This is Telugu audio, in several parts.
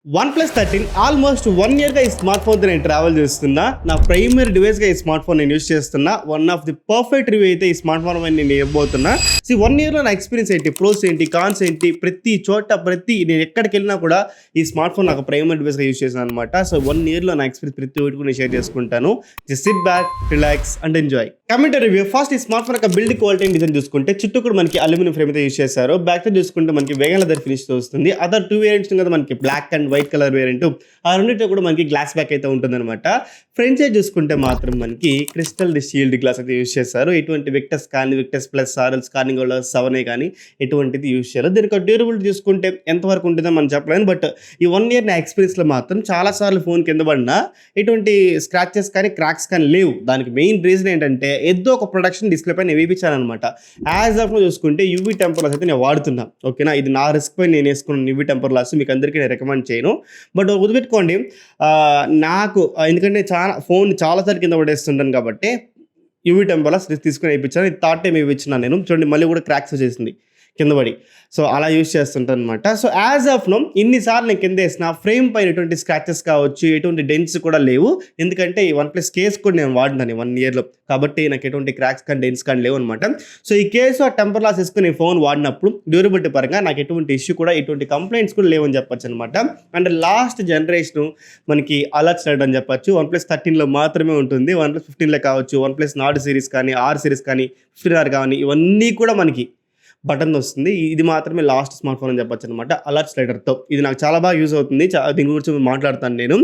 OnePlus 13 ఆల్మోస్ట్ 1 ఇయర్గా ఈ స్మార్ట్ ఫోన్తో నేను ట్రావెల్ చేస్తున్నా. నా ప్రైమరీ డివైస్గా ఈ స్మార్ట్ ఫోన్ నేను యూస్ చేస్తున్నా. One of the perfect review అయితే ఈ స్మార్ట్ ఫోన్ అని నేను ఇవ్వబోతున్నా. 1 ఇయర్లో నా ఎక్స్పీరియన్స్ ఏంటి, ప్రోస్ ఏంటి, కాన్స్ ఏంటి, ప్రతి చోట నేను ఎక్కడికి వెళ్ళినా కూడా ఈ స్మార్ట్ ఫోన్ నాకు ప్రైమరీ డివైస్గా యూస్ చేశాను అనమాట. 1 ఇయర్లో నా ఎక్స్పీరియన్స్ ప్రతి ఒక్కటి కూడా నేను షేర్ చేసుకుంటాను. Just SIT back, relax and enjoy. Comment review. First ఈ స్మార్ట్ ఫోన్ యొక్క బిల్డ్ క్వాలిటీ అండ్ డిజైన్ చూసుకుంటే చుట్టూ కూడా మనకి అల్యూమినియం ఫ్రేమ్ అయితే యూస్ చేశారు. బ్యాక్ సైడ్ చూసుకుంటే మనకి వేగన్ లెదర్ ఫినిష్ తో వస్తుంది. అదర్ 2 వేరియంట్స్ కదా మనకి black and white colour variant, ఆ రెండింటిలో కూడా మనకి గ్లాస్ బ్యాక్ అయితే ఉంటుంది అనమాట. ఫ్రంట్ సైడ్ చూసుకుంటే మాత్రం మనకి క్రిస్టల్ షీల్డ్ గ్లాస్ అయితే యూస్ చేశారు. ఎటువంటి విక్టస్ కానీ, విక్టస్ ప్లస్ ఆర్ఎల్స్ కానీ, 7 కానీ ఎటువంటిది యూస్ చేయాలి. దీనికి డ్యూరబిలిటీ చూసుకుంటే ఎంతవరకు ఉంటుందో మనం చెప్పలేము. బట్ ఈ 1 ఇయర్ నా ఎక్స్పీరియన్స్లో మాత్రం చాలా సార్లు ఫోన్ కింద పడినా ఎటువంటి స్క్రాచెస్ కానీ, క్రాక్స్ కానీ లేవు. దానికి మెయిన్ రీజన్ ఏంటంటే ఏదో ఒక ప్రొడక్షన్ డిస్ప్లే పైన వేయించాను అనమాట. యాజ్ ఆఫ్ లో చూసుకుంటే యూవీ టెంపర్ గ్లాస్ అయితే నేను వాడుతున్నా. ఓకేనా, ఇది నా రిస్క్ పై నేను వేసుకున్న యూవీ టెంపర్ గ్లాస్ మీకు అందరికీ నేను రికమెండ్ చేయను. బట్ గుర్తుపెట్టుకోండి, నాకు ఎందుకంటే ఫోన్ చాలాసార్లు కింద పడేస్తుంటాను కాబట్టి యూవీ టెంపర్ గ్లాస్ తీసుకుని వేయించాను. ఇది థర్డ్ టైం వేయించినాను నేను. చూడండి, మళ్ళీ కూడా క్రాక్స్ వచ్చేసింది కింద పడి. అలా యూస్ చేస్తుంటాను అనమాట. యాజ్ ఆఫ్ నో ఇన్నిసార్లు నేను కింద వేసిన ఫ్రేమ్ పైన ఎటువంటి స్క్రాచెస్ కావచ్చు, ఎటువంటి డెంట్స్ కూడా లేవు. ఎందుకంటే ఈ OnePlus కేస్ కూడా నేను వాడినాను 1 ఇయర్లో, కాబట్టి నాకు ఎటువంటి క్రాక్స్ కానీ, డెంట్స్ కానీ లేవు అనమాట. ఈ కేసు ఆ టెంపర్ గ్లాస్ వేసుకుని ఫోన్ వాడినప్పుడు డ్యూరబిలిటీ పరంగా నాకు ఎటువంటి ఇష్యూ కూడా, ఎటువంటి కంప్లైంట్స్ కూడా లేవని చెప్పొచ్చు అనమాట. అండ్ లాస్ట్ జనరేషన్ మనకి అలర్ట్ స్లైడ్ అని చెప్పొచ్చు OnePlus 13లో మాత్రమే ఉంటుంది. OnePlus 15లో కావచ్చు, OnePlus Nord సిరీస్ కానీ, R సిరీస్ కానీ, 15R కానీ, ఇవన్నీ కూడా మనకి బటన్ వస్తుంది. ఇది మాత్రమే లాస్ట్ స్మార్ట్ ఫోన్ అని చెప్పొచ్చు అనమాట, అలర్ట్ స్లైడర్తో. ఇది నాకు చాలా బాగా యూజ్ అవుతుంది. దీని గురించి మాట్లాడతాను నేను.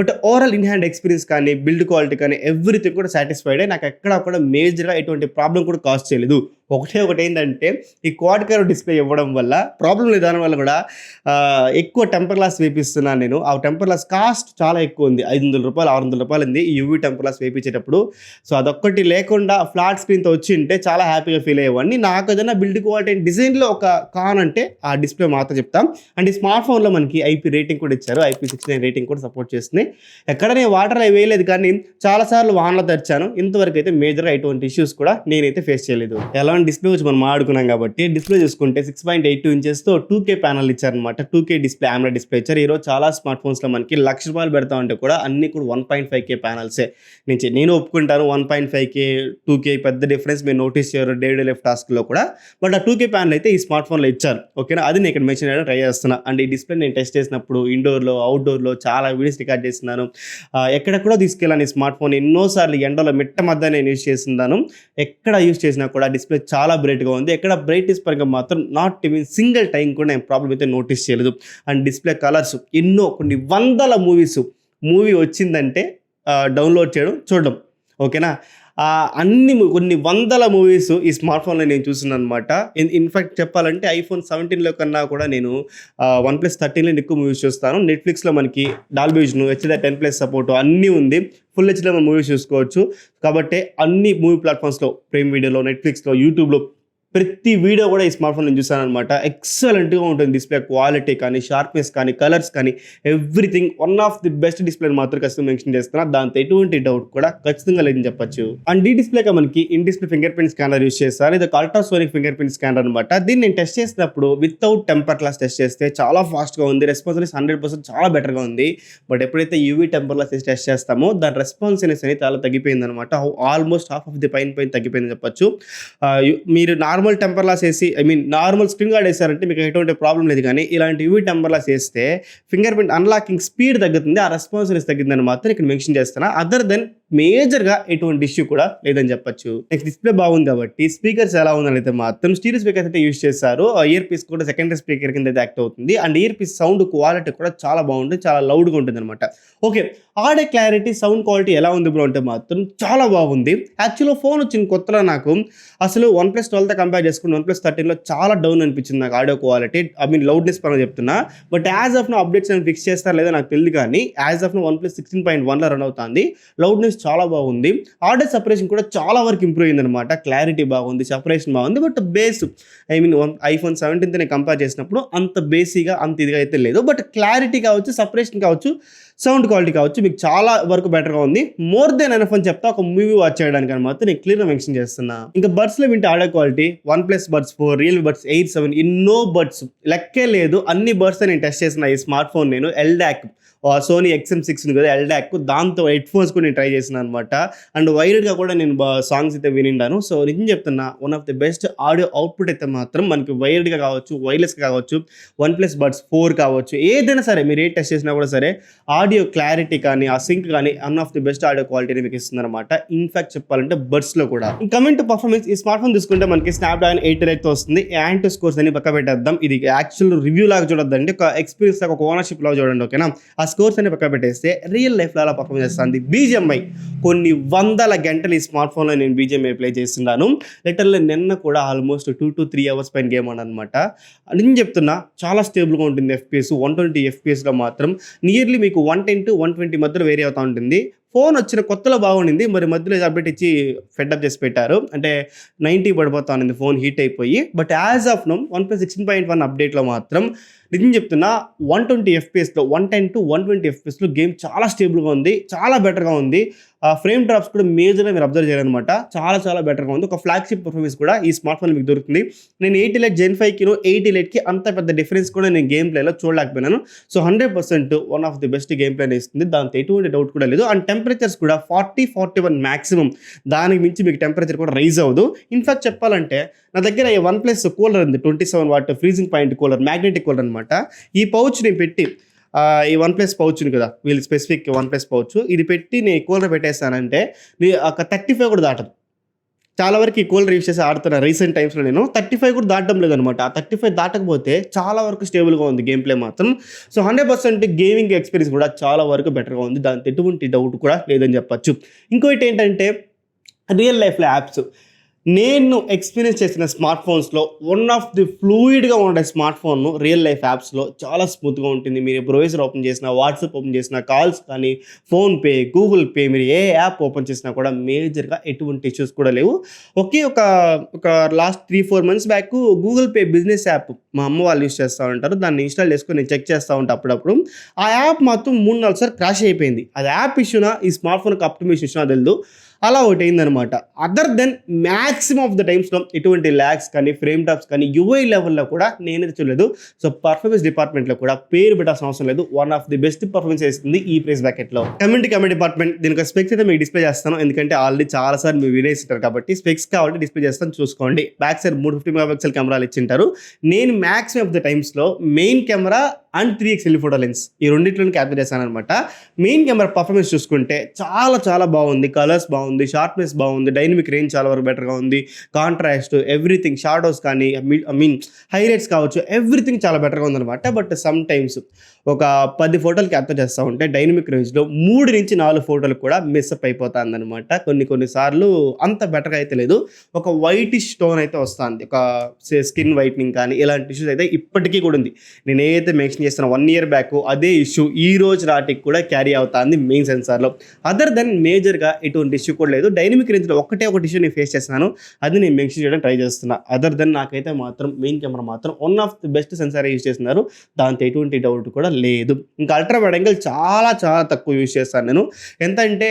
But overall in hand experience కానీ, బిల్డ్ క్వాలిటీ కానీ, ఎవ్రీథింగ్ కూడా సాటిస్ఫైడ్. నాకు ఎక్కడా కూడా మేజర్గా ఎటువంటి ప్రాబ్లం కూడా కాజ్ చేయలేదు. ఒకటి ఏంటంటే ఈ క్వాడ్ కర్వ్ డిస్ప్లే ఇవ్వడం వల్ల ప్రాబ్లం లేదు. దానివల్ల కూడా ఎక్కువ టెంపర్ గ్లాస్ వేపిస్తున్నాను నేను. ఆ టెంపర్ గ్లాస్ కాస్ట్ చాలా ఎక్కువ ఉంది, ₹500 ₹600 ఉంది ఈ యూవీ టెంపర్ గ్లాస్ వేయించేటప్పుడు. అదొక్కటి లేకుండా ఫ్లాట్ స్క్రీన్తో వచ్చి ఉంటే చాలా హ్యాపీగా ఫీల్ అయ్యేవాడిని. నాకు ఏదైనా బిల్డ్ క్వాలిటీ అండ్ డిజైన్లో ఒక కాన్ అంటే ఆ డిస్ప్లే మాత్రం చెప్తాం. అండ్ ఈ స్మార్ట్ ఫోన్లో మనకి IP రేటింగ్ కూడా ఇచ్చారు. IP69 రేటింగ్ కూడా సపోర్ట్ చేస్తుంది. ఎక్కడ నేను వాటర్ అవి వేయలేదు, కానీ చాలాసార్లు వాన్లో తెరిచాను. ఇంతవరకు అయితే మేజర్గా ఎటువంటి ఇష్యూస్ కూడా నేనైతే ఫేస్ చేయలేదు. ఎలా డిస్ప్లే వచ్చి మనం ఆడుకున్నాం కాబట్టి డిస్ప్లే చూసుకుంటే 6.82 ఇంచెస్తో 2K ప్యానల్ ఇచ్చారనమాట. 2K డిస్ప్లే, AMOLED డిస్ప్లే ఇచ్చారు. ఈరోజు చాలా స్మార్ట్ ఫోన్స్లో మనకి ₹1,00,000 పెడతా ఉంటే కూడా అన్ని కూడా 1.5K ప్యానల్సే. నేను ఒప్పుకుంటాను, 1.5K 2K పెద్ద డిఫరెన్స్ మీరు నోటీస్ చేయరు డే లైఫ్ టాస్క్లో కూడా. బట్ ఆ 2K ప్యానల్ అయితే ఈ స్మార్ట్ ఫోన్లో ఇచ్చారు. ఓకేనా, అది నేను ఇక్కడ మెన్షన్ చేయడం ట్రై చేస్తున్నా. అండ్ ఈ డిస్ప్లే నేను టెస్ట్ చేసినప్పుడు ఇండోర్లో, అవుట్డోర్లో చాలా వీడియోస్ రికార్డ్ చేస్తున్నాను. ఎక్కడెక్కడో తీసుకెళ్ళాను ఈ స్మార్ట్ ఫోన్. ఎన్నోసార్లు ఎండలో మిట్ట మధ్య నేను యూస్ చేస్తున్నాను. ఎక్కడ యూస్ చేసినా కూడా డిస్ప్లే చాలా బ్రైట్గా ఉంది. ఎక్కడ బ్రైట్నెస్ పరంగా మాత్రం నాట్ ఈవెన్ సింగిల్ టైం కూడా నేను ప్రాబ్లం అయితే నోటీస్ చేయలేదు. అండ్ డిస్ప్లే కలర్స్ కొన్ని వందల మూవీ వచ్చిందంటే డౌన్లోడ్ చేయడం, చూడడం. ఓకేనా, కొన్ని వందల మూవీస్ ఈ స్మార్ట్ ఫోన్లో నేను చూస్తున్నాను అనమాట. ఇన్ఫాక్ట్ చెప్పాలంటే iPhone 17లో కన్నా కూడా నేను OnePlus 13లో ఎక్కువ మూవీస్ చూస్తాను. నెట్ఫ్లిక్స్లో మనకి డాల్బీ విజన్, HDR10+ సపోర్ట్ అన్నీ ఉంది. ఫుల్ హెచ్డీలో మనం మూవీస్ చూసుకోవచ్చు. కాబట్టి అన్ని మూవీ ప్లాట్ఫామ్స్లో, ప్రైమ్ వీడియోలో, నెట్ఫ్లిక్స్లో, యూట్యూబ్లో ప్రతి వీడియో కూడా ఈ స్మార్ట్ ఫోన్ నేను చూసాను అనమాట. ఎక్సలెంట్గా ఉంటుంది డిస్ప్లే క్వాలిటీ కానీ, షార్ప్నెస్ కానీ, కలర్స్ కానీ, everything one of the best display మాత్రం ఖచ్చితంగా మెన్షన్ చేస్తున్నా. దాంతో ఎటువంటి డౌట్ కూడా ఖచ్చితంగా లేదని చెప్పొచ్చు. అండ్ ఈ డిస్ప్లేగా మనకి in display finger print scanner use చేస్తారు. ఇది ఒక అల్ట్రాసోనిక్ ఫింగర్ ప్రింట్ స్కానర్ అనమాట. దీన్ని నేను టెస్ట్ చేసినప్పుడు వితౌట్ టెంపర్ గ్లాస్ టెస్ట్ చేస్తే చాలా ఫాస్ట్గా ఉంది. రెస్పాన్సివ్నెస్ 100% చాలా బెటర్గా ఉంది. బట్ ఎప్పుడైతే యూవీ టెంపర్ గ్లాస్ టెస్ట్ చేస్తామో దాని రెస్పాన్సివ్నెస్ అనేది చాలా తగ్గిపోయింది అనమాట. ఆల్మోస్ట్ హాఫ్ ఆఫ్ ది పైన తగ్గిపోయిందని చెప్పొచ్చు. మీరు నార్మల్ టెంపర్ గ్లాస్ వేసి, నార్మల్ స్క్రీన్ గార్డ్ వేసారంటే మీకు ఎటువంటి ప్రాబ్లం లేదు. కానీ ఇలాంటి యూవీ టెంపర్ గ్లాస్ వేస్తే ఫింగర్ ప్రింట్ అన్లాకింగ్ స్పీడ్ తగ్గుతుంది, ఆ రెస్పాన్సివ్నెస్ తగ్గిందని మాత్రం ఇక్కడ మెన్షన్ చేస్తున్నా. అదర్ దెన్ మేజర్గా ఎటువంటి ఇష్యూ కూడా లేదని చెప్పొచ్చు. నెక్స్ట్ డిస్ప్లే బాగుంది కాబట్టి స్పీకర్స్ ఎలా ఉందని అయితే మాత్రం స్టీరియో స్పీకర్స్ అయితే యూస్ చేశారు. ఇయర్ పీస్ కూడా సెకండరీ స్పీకర్ కింద అయితే యాక్ట్ అవుతుంది. And earpiece sound quality కూడా చాలా బాగుంటుంది, చాలా లౌడ్గా ఉంటుంది అనమాట. ఓకే, ఆడే క్లారిటీ, సౌండ్ క్వాలిటీ ఎలా ఉంది బ్రో అంటే మాత్రం చాలా బాగుంది. యాక్చువల్గా ఫోన్ వచ్చిన కొత్తలో నాకు అసలు OnePlus 12తో కంపేర్ చేసుకుని OnePlus 13లో చాలా డౌన్ అనిపించింది నాకు ఆడియో క్వాలిటీ. లౌడ్నెస్ పరంగా చెప్తున్నా. But as of now updates అని ఫిక్స్ చేస్తారా లేదా నాకు తెలియదు, కానీ యాజ్ ఆఫ్ నో OnePlus 16.1లో రన్ అవుతుంది. లౌడ్నెస్ చాలా బాగుంది. ఆడియో సెపరేషన్ కూడా చాలా వరకు ఇంప్రూవ్ అయిందనమాట. క్లారిటీ బాగుంది, సెపరేషన్ బాగుంది. బట్ బేస్ ఐఫోన్ 17తో కంపేర్ చేసినప్పుడు అంత బేసిక్గా అంత ఇదిగా అయితే లేదు. బట్ క్లారిటీ కావచ్చు, సెపరేషన్ కావచ్చు, సౌండ్ క్వాలిటీ కావచ్చు మీకు చాలా వరకు బెటర్గా ఉంది. మోర్ దెన్ ఎనఫ్ అని చెప్తా ఒక మూవీ వాచ్ చేయడానికి అని మాత్రం నేను క్లియర్గా మెన్షన్ చేస్తున్నా. ఇంకా బడ్స్లో వింటే audio quality OnePlus Buds 4, Realme Buds 8, 7 ఎన్నో బడ్స్ లెక్కే లేదు. అన్ని బడ్స్ నేను టెస్ట్ చేసిన ఈ స్మార్ట్ ఫోన్ నేను ఎల్డాక్ సోనీ XM6 కదా ఎల్డాక్, దాంతో హెడ్ ఫోన్స్ కూడా నేను ట్రై చేసిన అనమాట. అండ్ వైర్డ్గా కూడా నేను సాంగ్స్ అయితే వినిండాను. సో నిజం చెప్తున్నా, one of the best audio output అయితే మాత్రం మనకి వైర్డ్గా కావచ్చు, వైర్లెస్గా కావచ్చు, OnePlus Buds 4 కావచ్చు, ఏదైనా సరే మీరు ఏ టెస్ట్ చేసినా కూడా సరే ఆడియో క్లారిటీ కానీ ఆ సింక్ కానీ one of the best audio క్వాలిటీని మీకు ఇస్తుంది అనమాట. ఇన్ఫాక్ట్ చెప్పాలంటే బడ్స్లో కూడా. కమింగ్ టు పర్ఫార్మెన్స్, ఈ స్మార్ట్ ఫోన్ తీసుకుంటే మనకి స్నాప్డ్రాగన్ 888 వస్తుంది. యాంటో స్కోర్స్ అని పక్క పెట్టేద్దాం. ఇది యాక్చువల్ రివ్యూ లాగా చూడొద్దండి, ఒక ఎక్స్పీరియన్స్ లాగా, ఒక ఓనర్షిప్ లాగా చూడండి. ఓకేనా? ఆ స్కోర్స్ అని పక్క పెట్టేస్తే రియల్ లైఫ్లో అలా పర్ఫార్మ్ చేస్తుంది. BGMI కొన్ని వందల గంటలు ఈ స్మార్ట్ ఫోన్లో నేను BGMI ప్లే చేస్తున్నాను. లిటరల్లీ నిన్న కూడా ఆల్మోస్ట్ 2 to 3 hours పైన గేమ్ అనమాట. నేను చెప్తున్నా చాలా స్టేబుల్గా ఉంటుంది. FPS 120 FPSలో మాత్రం నియర్లీ మీకు 110 to 120 మధ్యలో వేరీ అవుతూ ఉంటుంది. ఫోన్ వచ్చిన కొత్తలో బాగుండింది, మరి మధ్యలో అప్డేట్ ఇచ్చి ఫెడ్అప్ చేసి పెట్టారు. అంటే 90 పడిపోతా ఉంది ఫోన్ హీట్ అయిపోయి. But as of now OnePlus 16.1 అప్డేట్లో మాత్రం నిజం చెప్తున్నా 120 FPSలో 110 to 120 FPSలో గేమ్ చాలా స్టేబుల్గా ఉంది, చాలా బెటర్గా ఉంది. ఫ్రేమ్ డ్రాప్స్ కూడా మేజర్గా మీరు అబ్జర్వ్ చేయాలన్నమాట. చాలా చాలా బెటర్గా ఉంది. ఒక ఫ్లాగ్షిప్ పర్ఫార్మెన్స్ కూడా ఈ స్మార్ట్ ఫోన్ మీకు దొరుకుతుంది. నేను 80 Lite Gen 5కి 80 Liteకి అంత పెద్ద డిఫరెన్స్ కూడా నేను గేమ్ ప్లేలో చూడలేకపోయినాను. So 100% one of the best game ప్లేని ఇస్తుంది, దాంతో ఎటువంటి డౌట్ కూడా లేదు. అండ్ టెంపరేచర్స్ కూడా 40-41 మ్యాక్సిమం, దానికి మించి మీకు టెంపరేచర్ కూడా రైజ్ అవ్వదు. ఇన్ఫాక్ట్ చెప్పాలంటే నా దగ్గర ఈ OnePlus కూలర్ ఉంది, 27 watt freezing point cooler, magnetic cooler అనమాట. ఈ పౌచ్ నేను పెట్టి ఈ OnePlus పౌచ్ ఉంది కదా, వీళ్ళు స్పెసిఫిక్ OnePlus పౌచ్, ఇది పెట్టి నేను కూలర్ పెట్టేస్తానంటే ఒక 35 కూడా దాటదు. చాలా వరకు ఈ కూలర్ యూస్ చేసి ఆడుతున్నా రీసెంట్ టైమ్స్లో. నేను 35 కూడా దాటడం లేదనమాట. ఆ 35 దాటకపోతే చాలా వరకు స్టేబుల్గా ఉంది గేమ్ ప్లే మాత్రం. సో 100% గేమింగ్ ఎక్స్పీరియన్స్ కూడా చాలా వరకు బెటర్గా ఉంది, దాంతో ఎటువంటి డౌట్ కూడా లేదని చెప్పచ్చు. ఇంకోటి ఏంటంటే రియల్ లైఫ్లో యాప్స్ నేను ఎక్స్పీరియన్స్ చేసిన స్మార్ట్ ఫోన్స్లో వన్ ఆఫ్ ది ఫ్లూయిడ్గా ఉండే స్మార్ట్ ఫోన్ రియల్ లైఫ్ యాప్స్లో చాలా స్మూత్గా ఉంటుంది. మీరు బ్రౌజర్ ఓపెన్ చేసినా, వాట్సాప్ ఓపెన్ చేసినా, కాల్స్ కానీ, ఫోన్పే, గూగుల్ పే, మీరు ఏ యాప్ ఓపెన్ చేసినా కూడా మేజర్గా ఎటువంటి ఇష్యూస్ కూడా లేవు. ఒక last 3-4 months back Google pay business app మా అమ్మ వాళ్ళు యూస్ చేస్తూ ఉంటారు, దాన్ని ఇన్స్టాల్ చేసుకొని నేను చెక్ చేస్తూ ఉంటాను అప్పుడప్పుడు. ఆ యాప్ మాత్రం 3-4 సార్లు క్రాష్ అయిపోయింది. అది యాప్ ఇష్యూనా, ఈ స్మార్ట్ ఫోన్కి ఆప్టిమైజేషన్ ఇష్యూనా తెలియదు, అలా ఒకటి అయిందనమాట. Other than maximum of the టైమ్స్లో ఎటువంటి ల్యాగ్స్ కానీ, ఫ్రేమ్ టాప్స్ కానీ UI లెవెల్లో కూడా నేనైతే చూడలేదు. సో పర్ఫార్మెన్స్ డిపార్ట్మెంట్లో కూడా పేరు పెట్టాల్సిన అవసరం లేదు, one of the best performance ఇస్తుంది ఈ ప్రైస్ బ్యాకెట్లో. కమ్యూనిటీ డిపార్ట్మెంట్, దీనికి స్పెక్స్ అయితే మీకు డిస్ప్లే చేస్తాను, ఎందుకంటే ఆల్రెడీ చాలాసార్లు మీరు వినేసింటారు కాబట్టి. స్పెక్స్ కావాలంటే డిస్ప్లే చేస్తాను, చూసుకోండి. బ్యాక్ సైడ్ 350 MP కెమెరాలు ఇచ్చింటారు. నేను మ్యాక్సిమం ఆఫ్ ద టైమ్స్లో main camera and 3x telephoto lens ఈ రెండింటిని క్యాప్చర్ చేశాను అనమాట. మెయిన్ కెమెరా పర్ఫార్మెన్స్ చూసుకుంటే చాలా చాలా బాగుంది, కలర్స్ బాగుంది, షార్ప్నెస్ బాగుంది, డైనమిక్ రేంజ్ చాలా వరకు బెటర్గా ఉంది, కాంట్రాస్ట్ ఎవ్రీథింగ్, షాడోస్ కానీ హైలైట్స్ కావచ్చు, ఎవ్రీథింగ్ చాలా బెటర్గా ఉందన్నమాట. బట్ సమ్ టైమ్స్ ఒక 10 ఫోటోలు క్యాప్చర్ చేస్తూ ఉంటే డైనమిక్ రేంజ్లో 3 నుంచి 4 ఫోటోలు కూడా మిస్అప్ అయిపోతుంది అనమాట. కొన్నిసార్లు అంత బెటర్గా అయితే లేదు. ఒక వైటిష్ టోన్ అయితే వస్తుంది, ఒక స్కిన్ వైట్నింగ్ కానీ ఇలాంటి ఇష్యూస్ అయితే ఇప్పటికీ కూడా ఉంది. నేను ఏదైతే మెన్షన్ చేస్తున్నా 1 year బ్యాక్ అదే ఇష్యూ ఈ రోజు నాటికి కూడా క్యారీ అవుతుంది మెయిన్ సెన్సార్లో. అదర్ దెన్ మేజర్గా ఎటువంటి ఇష్యూ కూడా లేదు. డైనమిక్ రేంజ్లో ఒకటే ఇష్యూ నేను ఫేస్ చేస్తున్నాను, అది నేను మెన్షన్ చేయడం ట్రై చేస్తున్నా. అదర్ దెన్ నాకైతే మాత్రం మెయిన్ కెమెరా మాత్రం one of the best censor use చేస్తున్నారు, దాంతో ఎటువంటి డౌట్ కూడా లేదు. ఇంకా అల్ట్రా వైడ్ యాంగిల్ చాలా చాలా తక్కువ యూజ్ చేస్తాను నేను. ఎంత అంటే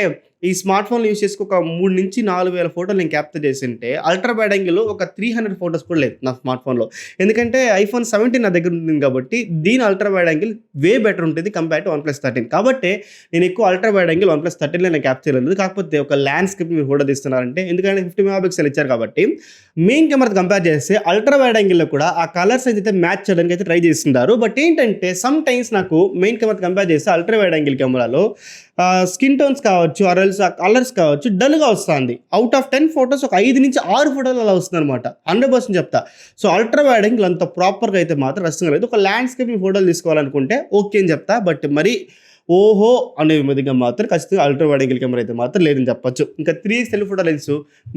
ఈ స్మార్ట్ ఫోన్లు యూజ్ చేసుకు ఒక 3 నుంచి 4,000 ఫోటోలు నేను క్యాప్చర్ చేసి ఉంటే అల్ట్రా వైడ్ యాంగిల్ ఒక 300 ఫోటోస్ కూడా లేదు నా స్మార్ట్ ఫోన్లో. ఎందుకంటే iPhone 17 నా దగ్గర ఉంటుంది కాబట్టి దీని ultra wide angle way better ఉంటుంది కంపేర్ టు OnePlus 13. కాబట్టి నేను ఎక్కువ అల్ట్రా వైడ్ యాంగిల్ OnePlus 13లో నేను క్యాప్చర్ చేయలేదు. కాకపోతే ఒక ల్యాండ్స్కేప్ మీరు ఫోటో తీస్తున్నారంటే, ఎందుకంటే 50 MP ఇచ్చారు కాబట్టి మెయిన్ కెమెరా కంపేర్ చేస్తే అల్ట్రా వైడ్ యాంగిల్లో కూడా ఆ కలర్స్ అయితే మ్యాచ్ చేయడానికి అయితే ట్రై చేస్తున్నారు. బట్ ఏంటంటే సమ్ టైమ్స్ నాకు మెయిన్ కెమెరా కంపేర్ చేస్తే అల్ట్రా వైడ్ యాంగిల్ కెమెరాలో స్కిన్ టోన్స్ కావచ్చు, ఆర్ఎల్స్ కలర్స్ కావచ్చు, డల్గా వస్తుంది. అవుట్ ఆఫ్ 10 ఫొటోస్ ఒక 5 నుంచి 6 ఫోటోలు అలా వస్తుంది అనమాట. 100% చెప్తా. సో అల్ట్రా వైడ్ యాంగిల్ అంత ప్రాపర్గా అయితే మాత్రం రస్తంగా లేదు. ఒక ల్యాండ్స్కేప్ ఫోటోలు తీసుకోవాలనుకుంటే ఓకే అని చెప్తా. బట్ మరి ఓహో అనే విధంగా మాత్రం ఖచ్చితంగా అల్ట్రా వైడ్ యాంగిల్ కెమెరా అయితే మాత్రం లేదని చెప్పొచ్చు. ఇంకా 3x టెలిఫోటో లెన్స్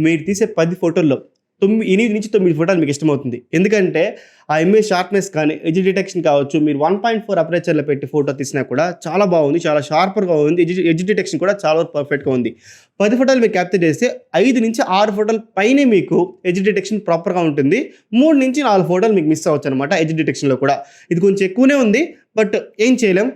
మీరు తీసే 10 ఫోటోల్లో 8 నుంచి 9 ఫోటోలు మీకు ఇష్టమవుతుంది. ఎందుకంటే ఆ ఇమేజ్ షార్ప్‌నెస్ కానీ, ఎడ్జ్ డిటెక్షన్ కావచ్చు, మీరు 1.4 అపర్చర్‌లో పెట్టి ఫోటో తీసినా కూడా చాలా బాగుంది. చాలా షార్పర్‌గా ఉంది. ఎడ్జ్ డిటెక్షన్ కూడా చాలా వరకు పర్ఫెక్ట్‌గా ఉంది. 10 ఫోటోలు మీరు క్యాప్చర్ చేస్తే 5-6 ఫోటోల పైనే మీకు ఎడ్జ్ డిటెక్షన్ ప్రాపర్‌గా ఉంటుంది. 3-4 ఫోటోలు మీకు మిస్ అవ్వచ్చనమాట ఎడ్జ్ డిటెక్షన్‌లో కూడా. ఇది కొంచెం ఎక్కువనే ఉంది. బట్ ఏం చేయలేం.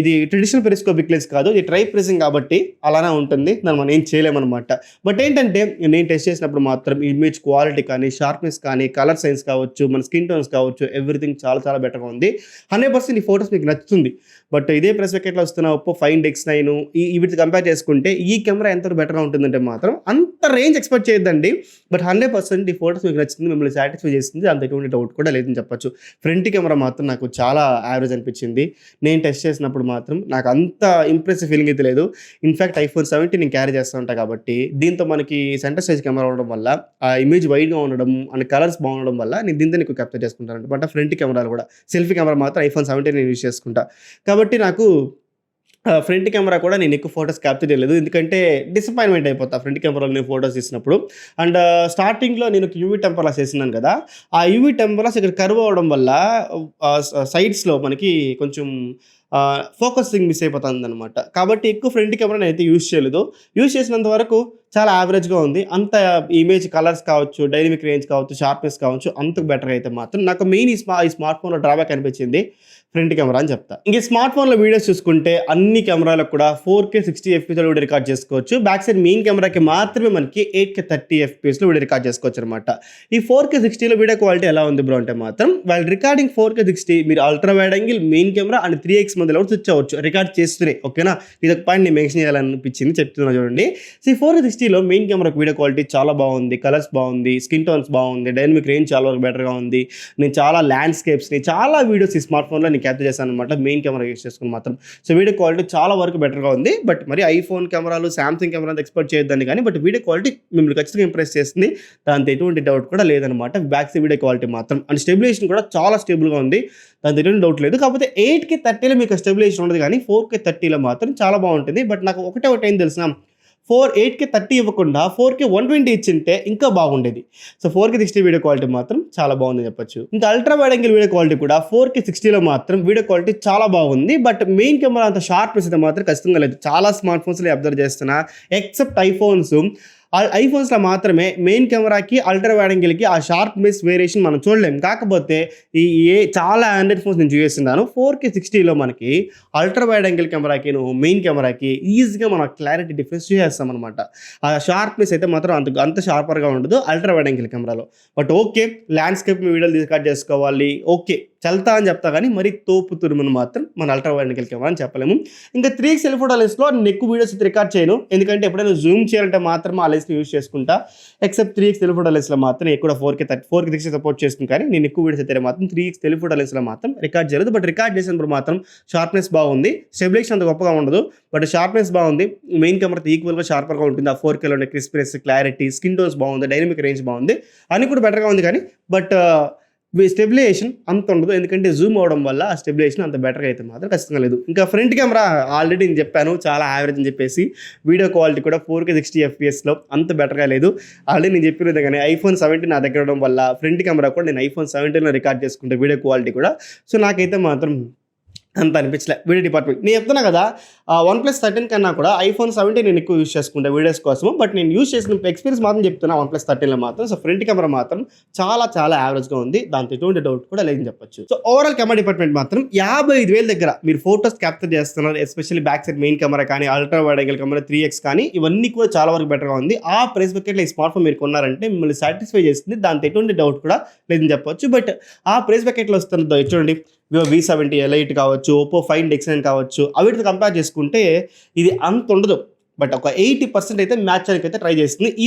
ఇది ట్రెడిషనల్ పెరిస్కోపిక్ లెన్స్ కాదు. ఇది ట్రై ప్రెసింగ్ కాబట్టి అలానే ఉంటుంది. దాన్ని మనం ఏం చేయలేమనమాట. బట్ ఏంటంటే నేను టెస్ట్ చేసినప్పుడు మాత్రం ఇమేజ్ క్వాలిటీ కానీ, షార్ప్‌నెస్ కానీ, కలర్ సైన్స్ కావచ్చు, మన స్కిన్ టోన్స్ కావచ్చు, ఎవ్రీథింగ్ చాలా చాలా బెటర్‌గా ఉంది. 100% ఈ ఫోటోస్ మీకు నచ్చుతుంది. బట్ ఇదే ప్రెస్ బకెట్‌లో వస్తున్న ఒప్పో ఫైండ్ X9 వీటితో కంపేర్ చేసుకుంటే ఈ కెమెరా ఎంత బెటర్‌గా ఉంటుందంటే మాత్రం అంత రేంజ్ ఎక్స్‌పెక్ట్ చేయొద్దండి. బట్ 100% ఈ ఫోటోస్ మీకు నచ్చుతుంది. మిమ్మల్ని సాటిస్ఫై చేస్తుంది. అంత ఎటువంటి డౌట్ కూడా లేదని చెప్పొచ్చు. ఫ్రంట్ కెమెరా మాత్రం నాకు చాలా యావరేజ్ అనిపించింది. నేను టెస్ట్ చేసినప్పుడు మాత్రం నాకు అంత ఇంప్రెసివ్ ఫీలింగ్ అయితే లేదు. ఇన్‌ఫాక్ట్ ఐఫోన్ 17 నేను క్యారీ చేస్తూ ఉంటా కాబట్టి దీంతో మనకి సెంటర్ స్టేజ్ కెమెరా ఉండడం వల్ల ఆ ఇమేజ్ వైడ్‌గా ఉండడం అండ్ కలర్స్ బాగుండడం వల్ల నేను దీంతోనే ఎక్కువ క్యాప్చర్ చేసుకుంటానన్నమాట. ఫ్రంట్ కెమెరాలు కూడా సెల్ఫీ కెమెరా మాత్రం ఐఫోన్ 17 నేను యూజ్ చేసుకుంటా. కాబట్టి నాకు ఫ్రంట్ కెమెరా కూడా నేను ఎక్కువ ఫోటోస్ క్యాప్చర్ చేయలేదు. ఎందుకంటే డిసప్పాయింట్‌మెంట్ అయిపోతా ఫ్రంట్ కెమెరాలో నేను ఫోటోస్ తీసినప్పుడు. అండ్ స్టార్టింగ్‌లో నేను ఒక యూవీ టెంపర్ గ్లాస్ వేసినాను కదా! ఆ యూవీ టెంపర్ గ్లాస్ ఇక్కడ కర్వ్ అవ్వడం వల్ల సైడ్స్‌లో మనకి కొంచెం ఫోకసింగ్ మిస్ అయిపోతుందనమాట. కాబట్టి ఎక్కువ ఫ్రంట్ కెమెరా నేనైతే యూజ్ చేయలేదు. యూజ్ చేసినంత వరకు చాలా యావరేజ్‌గా ఉంది. అంత ఇమేజ్ కలర్స్ కావచ్చు, డైనమిక్ రేంజ్ కావచ్చు, షార్ప్‌నెస్ కావచ్చు అంత బెటర్‌గా అయితే మాత్రం నాకు మెయిన్ ఈ స్మార్ట్ ఫోన్‌లో డ్రాబ్యాక్ అనిపించింది ఫ్రంట్ కెమెరా అని చెప్తా. ఇంక స్మార్ట్ ఫోన్‌లో వీడియోస్ చూసుకుంటే అన్ని కెమెరాలకు కూడా 4K 60 FPSలో వీడియో రికార్డ్ చేసుకోవచ్చు. బ్యాక్ సైడ్ మెయిన్ కెమెరాకి మాత్రమే మనకి 8K 30 FPSలో వీడియో రికార్డ్ చేసుకోవచ్చు అనమాట. ఈ 4K 60లో వీడియో క్వాలిటీ ఎలా ఉంది బ్రో అంటే మాత్రం వాళ్ళు రికార్డింగ్ 4K 60 మీరు ultra wide angle main camera and 3x మధ్యలో కూడా స్విచ్ అవ్వచ్చు రికార్డ్ చేస్తూనే. ఓకేనా, ఇది ఒక పాయింట్ నేను మెన్షన్ చేయాలనిపించింది చెప్తున్నా చూడండి. సో ఈ 4K 60లో మెయిన్ కెమెరాకి వీడియో క్వాలిటీ చాలా బాగుంది, కలర్స్ బాగుంది, స్కిన్ టోన్స్ బాగుంది, డైనమిక్ రేంజ్ చాలా వరకు బెటర్గా ఉంది. నేను చాలా ల్యాండ్స్కేప్స్ని చాలా వీడియోస్ ఈ స్మార్ట్ ఫోన్లో నేను క్యాప్చర్ చేశాను అనమాట మెయిన్ కెమెరా యూస్ చేసుకుని మాత్రం. సో వీడియో క్వాలిటీ చాలా వరకు బెటర్గా ఉంది. బట్ మరి ఐఫోన్ కెమెరాలు, సామ్సంగ్ కెమెరా ఎక్స్పెక్ట్ చేయొద్దని కానీ బట్ వీడియో క్వాలిటీ మిమ్మల్ని ఖచ్చితంగా ఇంప్రెస్ చేస్తుంది. దాంతో ఎటువంటి డౌట్ కూడా లేదనమాట. బ్యాక్ సైడ్ వీడియో క్వాలిటీ మాత్రం అండ్ స్టెబిలేషన్ కూడా చాలా స్టేబుల్గా ఉంది. దాంతో ఎటువంటి డౌట్ లేదు. కాకపోతే 8K 30లో మీకు స్టెబిలేషన్ ఉండదు కానీ 4K 30లో మాత్రం చాలా బాగుంటుంది. బట్ నాకు ఒకటే ఏం తెలిసిన 8K 30 ఇవ్వకుండా 4K 120 ఇచ్చింటే ఇంకా బాగుండేది. సో 4K 60 వీడియో క్వాలిటీ మాత్రం చాలా బాగుందని చెప్పొచ్చు. ఇంకా ultra wide angle video quality కూడా 4K 60లో మాత్రం వీడియో క్వాలిటీ చాలా బాగుంది. బట్ మెయిన్ కెమెరా అంత షార్ప్నెస్ అయితే మాత్రం ఖచ్చితంగా లేదు. చాలా స్మార్ట్ ఫోన్స్లో అబ్జర్వ్ చేస్తున్నా ఎక్సెప్ట్ ఐఫోన్స్లో మాత్రమే మెయిన్ కెమెరాకి అల్ట్రా వైడ్ యాంగిల్కి ఆ షార్ప్నెస్ వేరియేషన్ మనం చూడలేం. కాకపోతే చాలా ఆండ్రాయిడ్ ఫోన్స్ నేను చూస్తున్నాను 4K 60లో మనకి అల్ట్రా వైడ్ యాంగిల్ కెమెరాకి మెయిన్ కెమెరాకి ఈజీగా మన క్లారిటీ డిఫరెన్స్ చూసేస్తాం అనమాట. ఆ షార్ప్నెస్ అయితే మాత్రం అంత షార్పర్గా ఉండదు అల్ట్రా వైడ్ యాంగిల్ కెమెరాలో. బట్ ఓకే, ల్యాండ్స్కేప్ వీడియోలు రికార్డ్ చేసుకోవాలి ఓకే చల్తా అని చెప్తా కానీ మరి తోపు తురుమును మాత్రం మన అల్ట్రా వైడ్ యాంగిల్ కెమెరా అని చెప్పలేము. ఇంకా 3x టెలిఫోటో లెన్స్లో నేను ఎక్కువ వీడియోస్ అయితే రికార్డ్ చేయను. ఎందుకంటే ఎప్పుడైనా జూమ్ చేయాలంటే మాత్రం ఆ లెన్స్ని యూజ్ చేసుకుంటా. ఎక్సెప్ట్ 3x టెలిఫోటో లెన్స్లో మాత్రం ఎక్కువ 4K 60 సపోర్ట్ చేస్తుంది. కానీ నేను ఎక్కువ వీడియోస్ అయితే మాత్రం 3x టెలిఫోటో లెన్స్లో మాత్రం రికార్డ్ చేయలేదు. బట్ రికార్డ్ చేసినప్పుడు మాత్రం షార్ప్నెస్ బాగుంది, స్టెబిలేషన్ అంత గొప్పగా ఉండదు బట్ షార్ప్నెస్ బాగుంది. మెయిన్ కెమెరాతో ఈక్వల్గా షార్పర్గా ఉంటుంది. ఆ 4Kలో ఉండే క్రిస్ప్నెస్, క్లారిటీ, స్కిన్ టోన్స్ బాగుంది, డైనమిక్ రేంజ్ బాగుంది అని కూడా బెటర్గా ఉంది. కానీ బట్ స్టెబిలేషన్ అంత ఉండదు. ఎందుకంటే జూమ్ అవడం వల్ల ఆ స్టెబిలేషన్ అంత బెటర్గా అయితే మాత్రం ఖచ్చితంగా లేదు. ఇంకా ఫ్రంట్ కెమెరా ఆల్రెడీ నేను చెప్పాను చాలా యావరేజ్ అని చెప్పేసి. వీడియో క్వాలిటీ కూడా 4K 60 FPSలో అంత బెటర్గా లేదు. ఆల్రెడీ నేను చెప్పిన విధంగానే ఐఫోన్ 17 నా దగ్గర ఉండడం వల్ల ఫ్రంట్ కెమెరా కూడా నేను ఐఫోన్ 17లో రికార్డ్ చేసుకుంటే వీడియో క్వాలిటీ కూడా. సో నాకైతే మాత్రం అంత అనిపించలే వీడియో డిపార్ట్మెంట్. నేను చెప్తున్నా కదా OnePlus 13 కన్నా కూడా ఐఫోన్ 17 నేను ఎక్కువ యూజ్ చేసుకుంటా వీడియోస్ కోసం. బట్ నేను యూజ్ చేసిన ఎక్స్పీరియన్స్ మాత్రం చెప్తున్నా OnePlus 13లో మాత్రం. సో ఫ్రంట్ కెమెరా మాత్రం చాలా చాలా యావరేజ్గా ఉంది. దాంతో ఎటువంటి డౌట్ కూడా లేదని చెప్పొచ్చు. సో ఓవరాల్ కెమెరా డిపార్ట్మెంట్ మాత్రం 55,000 దగ్గర మీరు ఫోటోస్ క్యాప్చర్ చేస్తున్నారు. Especially back side main camera కానీ, ultra wide angle camera 3x కానీ ఇవన్నీ కూడా చాలా వరకు బెటర్గా ఉంది. ఆ ప్రైస్ బకెట్లో ఈ స్మార్ట్ ఫోన్ మీరు కొన్నారంటే మిమ్మల్ని సాటిస్ఫై చేస్తుంది. దాంతో ఎటువంటి డౌట్ కూడా లేదని చెప్పొచ్చు. బట్ ఆ ప్రైస్ బకెట్లో వస్తున్నదో చూడండి వివో V70 Lite కావచ్చు, ఒప్పో ఫైండ్ X9 కావచ్చు, అవిటితో కంపేర్ చేసుకుంటే ఇది అంత ఉండదు. బట్ ఒక 80% అయితే మ్యాచ్ చేయడానికి అయితే ట్రై చేస్తుంది ఈ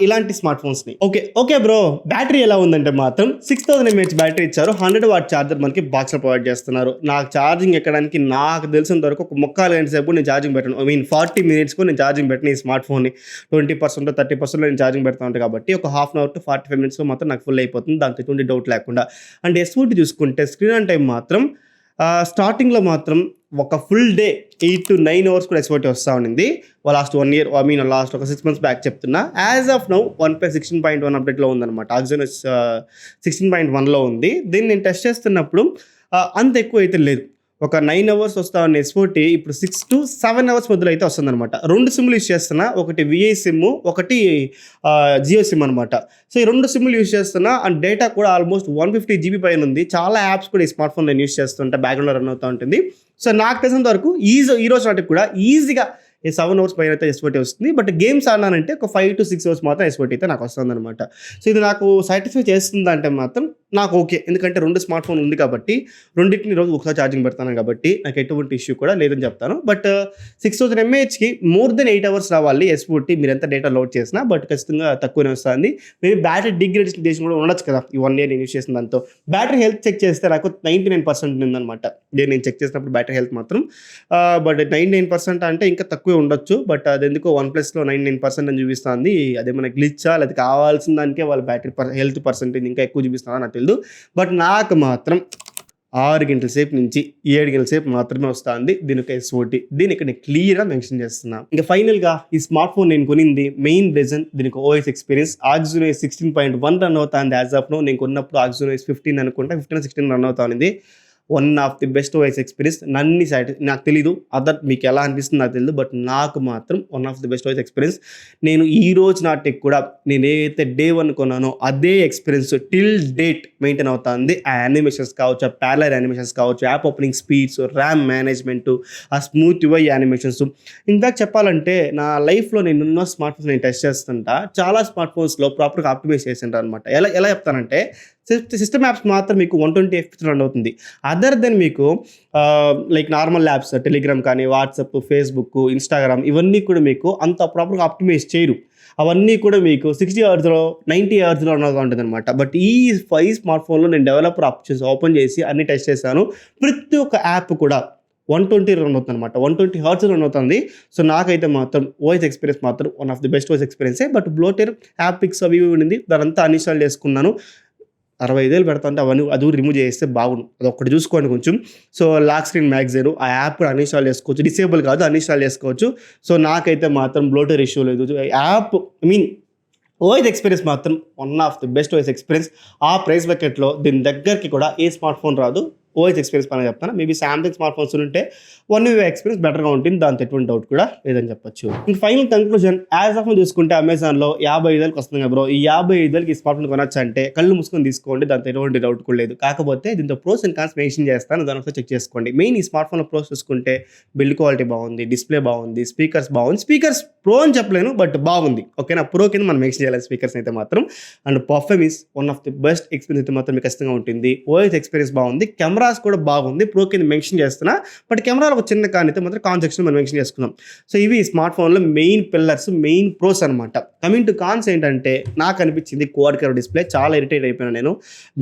ఇలాంటి స్మార్ట్ ఫోన్స్ని. ఓకే బ్రో, బ్యాటరీ ఎలా ఉందంటే మాత్రం 6000 mAh బ్యాటరీ ఇచ్చారు. 100 వాట్ ఛార్జర్ మనకి బాక్స్లో ప్రొవైడ్ చేస్తున్నారు. నాకు ఛార్జింగ్ ఎక్కడానికి నాకు తెలిసినంత వరకు ఒక 3/4 గంట సేపు నేను ఛార్జింగ్ పెట్టను. 40 minutes నేను ఛార్జింగ్ పెట్టిన ఈ స్మార్ట్ ఫోన్ని 20% 30% నేను ఛార్జింగ్ పెడతా ఉంటాను. కాబట్టి ఒక 1/2 hour to 45 minutes మాత్రం నాకు ఫుల్ అయిపోతుంది. దాంతో ఎటువంటి డౌట్ లేకుండా. అండ్ S40 చూసుకుంటే స్క్రీన్ ఆన్ టైం మాత్రం స్టార్టింగ్లో మాత్రం ఒక ఫుల్ డే 8 to 9 అవర్స్ కూడా ఎస్ఓటీ వస్తూ ఉండింది. లాస్ట్ 1 year లాస్ట్ ఒక 6 months బ్యాక్ చెప్తున్నా. యాజ్ ఆఫ్ నౌ 1+16.1 అప్డేట్లో ఉందన్నమాట. ఆక్సిజోనస్ 16.1లో ఉంది. దీన్ని నేను టెస్ట్ చేస్తున్నప్పుడు అంత ఎక్కువ అయితే లేదు. ఒక 9 hours వస్తా ఉన్న ఎస్ఓటీ ఇప్పుడు 6 to 7 hours మధ్యలో అయితే వస్తుందన్నమాట. 2 సిమ్లు యూస్ చేస్తున్నా, ఒకటి విఐ సిమ్, ఒకటి జియో సిమ్ అనమాట. సో ఈ 2 సిమ్లు యూస్ చేస్తున్నా అండ్ డేటా కూడా ఆల్మోస్ట్ 150 GB పైన ఉంది. చాలా యాప్స్ కూడా ఈ స్మార్ట్ ఫోన్ నేను యూస్ చేస్తుంటా, బ్యాక్గ్రౌండ్లో రన్ అవుతూ ఉంటుంది. సో నాకు తెలిసినంత వరకు ఈ రోజు నాటికి కూడా ఈజీగా 7 hours పైన అయితే ఎస్ఓటీ వస్తుంది. బట్ గేమ్స్ ఆడినానంటే ఒక 5 to 6 hours మాత్రం ఎస్ఓటీ అయితే నాకు వస్తుంది అనమాట. సో ఇది నాకు సాటిస్ఫై చేస్తుందంటే మాత్రం నాకు ఓకే. ఎందుకంటే 2 స్మార్ట్ ఫోన్ ఉంది కాబట్టి రెండింటిని రోజు ఒకసారి ఛార్జింగ్ పెడతాను కాబట్టి నాకు ఎటువంటి ఇష్యూ కూడా లేదని చెప్తాను. బట్ 6000 mAhకి మోర్ దెన్ 8 hours రావాలి ఎస్ఓటీ మీరు ఎంత డేటా లోడ్ చేసినా. బట్ ఖచ్చితంగా తక్కువనే వస్తుంది. మేబీ బ్యాటరీ డిగ్రేడేషన్ కూడా ఉండొచ్చు కదా ఈ 1 year నేను యూస్ చేసిన దాంతో. బ్యాటరీ హెల్త్ చెక్ చేస్తే నాకు 99% ఉందన్నమాట. నేను చెక్ చేసినప్పుడు బ్యాటరీ హెల్త్ మాత్రం. బట్ 99% అంటే ఇంకా తక్కువ ఉండొచ్చు. బట్ అది ఎందుకో OnePlusలో 99% అని చూపిస్తుంది. అదేమైనా గ్లిచ్చా లేదా కావాల్సిన దానికే వాళ్ళ బ్యాటరీ హెల్త్ పర్సెంటేజ్ ఇంకా ఎక్కువ చూపిస్తుందా నాకు తెలియదు. బట్ నాకు మాత్రం 6 గంటల సేపు నుంచి 7 గంటల సేపు మాత్రమే వస్తుంది దీనికి ఎస్ఓటీ. దీన్ని ఇక్కడ నేను క్లియర్గా మెన్షన్ చేస్తున్నాను. ఇంకా ఫైనల్గా ఈ స్మార్ట్ ఫోన్ నేను కొనింది మెయిన్ రీజన్ దీనికి ఓఎస్ ఎక్స్పీరియన్స్. ఆక్సిజోనస్ 16.1 రన్ అవుతుంది యాజ్ ఆఫ్ నో. నేను కొన్నప్పుడు ఆక్సిజోనస్ 15 అనుకుంటా, 15 16 రన్ అవుతుంది. One of the best OS experience. నాకు తెలీదు అదర్ మీకు ఎలా అనిపిస్తుంది నాకు తెలియదు. బట్ నాకు మాత్రం one of the best OS experience. నేను ఈ రోజు నాటికి కూడా నేను ఏదైతే Day 1 కొన్నానో అదే ఎక్స్పీరియన్స్ టిల్ డేట్ మెయింటైన్ అవుతుంది. ఆ యానిమేషన్స్ కావచ్చు, ఆ ప్యారలర్ యానిమేషన్స్ కావచ్చు, app opening speeds, RAM management, ఆ స్మూత్ యూఐ యానిమేషన్స్. ఇందాక చెప్పాలంటే నా లైఫ్లో నేనున్న స్మార్ట్ ఫోన్స్ నేను టెస్ట్ చేస్తుంటా. చాలా స్మార్ట్ ఫోన్స్లో ప్రాపర్గా ఆప్టిమైజ్ చేసింటారు అనమాట. ఎలా చెప్తానంటే సిస్టమ్ యాప్స్ మాత్రం మీకు 120 FPS రన్ అవుతుంది. అదర్ దెన్ మీకు లైక్ నార్మల్ యాప్స్ టెలిగ్రామ్ కానీ, వాట్సాప్, ఫేస్బుక్, ఇన్స్టాగ్రామ్ ఇవన్నీ కూడా మీకు అంత ప్రాపర్గా ఆప్టిమైజ్ చేయరు. అవన్నీ కూడా మీకు 60 hours 90 hours రన్ అవుతూ ఉంటుంది అనమాట. బట్ ఈ స్మార్ట్ ఫోన్లో నేను డెవలపర్ ఆప్షన్స్ ఓపెన్ చేసి అన్ని టెస్ట్ చేశాను. ప్రతి ఒక్క యాప్ కూడా 120 రన్ అవుతుంది అనమాట. 120 Hz రన్ అవుతుంది. సో నాకైతే మాత్రం ఓఎస్ ఎక్స్పీరియన్స్ మాత్రం one of the best OS ఎక్స్పీరియన్సే. బట్ బ్లోటర్ యాప్ పిక్స్ అవి ఉండింది, దానంతా అన్ఇన్స్టాల్ చేసుకున్నాను. 65,000 పెడతా అంటే అవన్నీ అది రిమూవ్ చేస్తే బాగుండు. అది ఒక్కటి చూసుకోండి కొంచెం. సో లాక్ స్క్రీన్ మ్యాగజైన్ ఆ యాప్ కూడా అన్ఇన్స్టాల్ చేసుకోవచ్చు. డిసేబుల్ కాదు, అన్ఇన్స్టాల్ చేసుకోవచ్చు. సో నాకైతే మాత్రం బ్లోటర్ ఇష్యూ లేదు. యాప్ ఓఎస్ ఎక్స్పీరియన్స్ మాత్రం one of the best OS experience. ఆ ప్రైస్ బకెట్లో దీని దగ్గరికి కూడా ఏ స్మార్ట్ ఫోన్ రాదు. ఓఎస్ ఎక్స్పీరియన్స్ పని చెప్తాను. మేబీ సామ్సంగ్ స్మార్ట్ ఫోన్స్ ఉంటే వన్ వే ఎక్స్పీరియన్స్ బెటర్గా ఉంటుంది. దాంతో ఎటువంటి డౌట్ కూడా లేదని చెప్పొచ్చు. ఇంక ఫైనల్ కంక్లూజన్ యాజ్ ఆఫ్ చూసుకుంటే అమెజాన్లో 55,000 వస్తుంది కదా బ్రో. ఈ 55,000 ఈ స్మార్ట్ ఫోన్ కొనొచ్చు అంటే కళ్ళు మూసుకొని తీసుకోండి, దాంతో ఎటువంటి డౌట్ కూడా లేదు. కాకపోతే దీంతో ప్రోస్ అండ్ కాన్స్ మెన్షన్ చేస్తాను, దాని ఒకసారి చెక్ చేసుకోండి. మెయిన్ ఈ స్మార్ట్ ఫోన్లో ప్రోస్ చూసుకుంటే బిల్డ్ క్వాలిటీ బాగుంది, డిస్ప్లే బాగుంది, స్పీకర్స్ బాగుంది. స్పీకర్స్ ప్రో అని చెప్పలేను బట్ బాగుంది. ఓకేనా, ప్రో కింద మనం మెన్షన్ చేయాలి స్పీకర్స్ అయితే మాత్రం. And performance one of the best experience అయితే మాత్రం మీకు ఖచ్చితంగా ఉంటుంది. ఓఎస్ ఎక్స్పీరియన్స్ బాగుంది, కెమెరాస్ కూడా బాగుంది. ప్రో కింద మెన్షన్ చేస్తున్నా బట్ కెమెరాలో ఒక చిన్న కాన్ అయితే మాత్రం కాన్ సెక్షన్ మనం మెన్షన్ చేసుకున్నాం. సో ఇవి స్మార్ట్ ఫోన్లో మెయిన్ పిల్లర్స్, మెయిన్ ప్రోస్ అనమాట. కమింగ్ టు కాన్స్ ఏంటంటే నాకు అనిపించింది క్వాడ్ కర్వ్ డిస్ప్లే. చాలా ఇరిటేట్ అయిపోయాను నేను.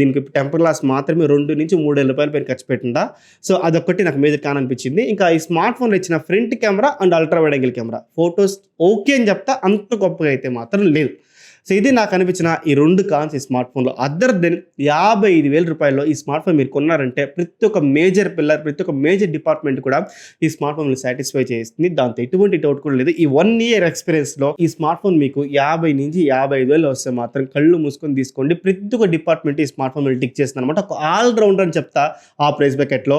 దీనికి టెంపర్ గ్లాస్ మాత్రమే 2 నుంచి 3,000 రూపాయల పైన ఖర్చు పెట్టిందా. సో అదొక్కటి నాకు మేజర్ కాన్ అనిపించింది. ఇంకా ఈ స్మార్ట్ ఫోన్లో ఇచ్చిన front camera and ultra wide angle camera photos okay అని చెప్తా, అంత గొప్పగా అయితే మాత్రం లేదు. సో ఇది నాకు అనిపించిన ఈ 2 కాన్స్ ఈ స్మార్ట్ ఫోన్లో. అదర్ దెన్ 55,000 రూపాయల్లో ఈ స్మార్ట్ ఫోన్ మీరు కొన్నారంటే ప్రతి ఒక్క మేజర్ పిల్లర్, ప్రతి ఒక్క మేజర్ డిపార్ట్మెంట్ కూడా ఈ స్మార్ట్ ఫోన్ సాటిస్ఫై చేస్తుంది. దాంతో ఎటువంటి డౌట్ కూడా లేదు. ఈ 1 year ఎక్స్పీరియన్స్లో ఈ స్మార్ట్ ఫోన్ మీకు 50 నుంచి 55,000 వస్తే మాత్రం కళ్ళు మూసుకొని తీసుకోండి. ప్రతి ఒక్క డిపార్ట్మెంట్ ఈ స్మార్ట్ ఫోన్ టిక్ చేస్తుంది అనమాట. ఒక ఆల్రౌండర్ అని చెప్తా ఆ ప్రైస్ బకెట్లో.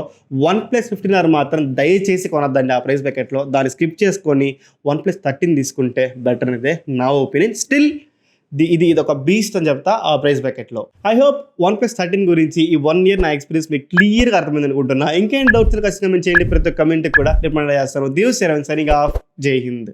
OnePlus 15R మాత్రం దయచేసి కొనద్దండి ఆ ప్రైస్ బకెట్లో. దాన్ని స్కిప్ చేసుకొని OnePlus 13 తీసుకుంటే బెటర్ అనేది నా ఒపీనియన్. స్టిల్ ఇది ఒక బీస్ట్ అని చెప్తా ఆ ప్రైస్ బ్రాకెట్లో. ఐ హోప్ OnePlus 13 గురించి ఈ 1 year నా ఎక్స్పీరియన్స్ మీకు క్లియర్గా అర్థమైంది అనుకుంటున్నా. ఇంకేం డౌట్స్ ఖచ్చితంగా చేయండి. ప్రతి ఒక్క కమెంట్ కూడా రిమైండ్ చేస్తాను. దివ్ సెరవన్ సైనింగ్ ఆఫ్. జై హింద్.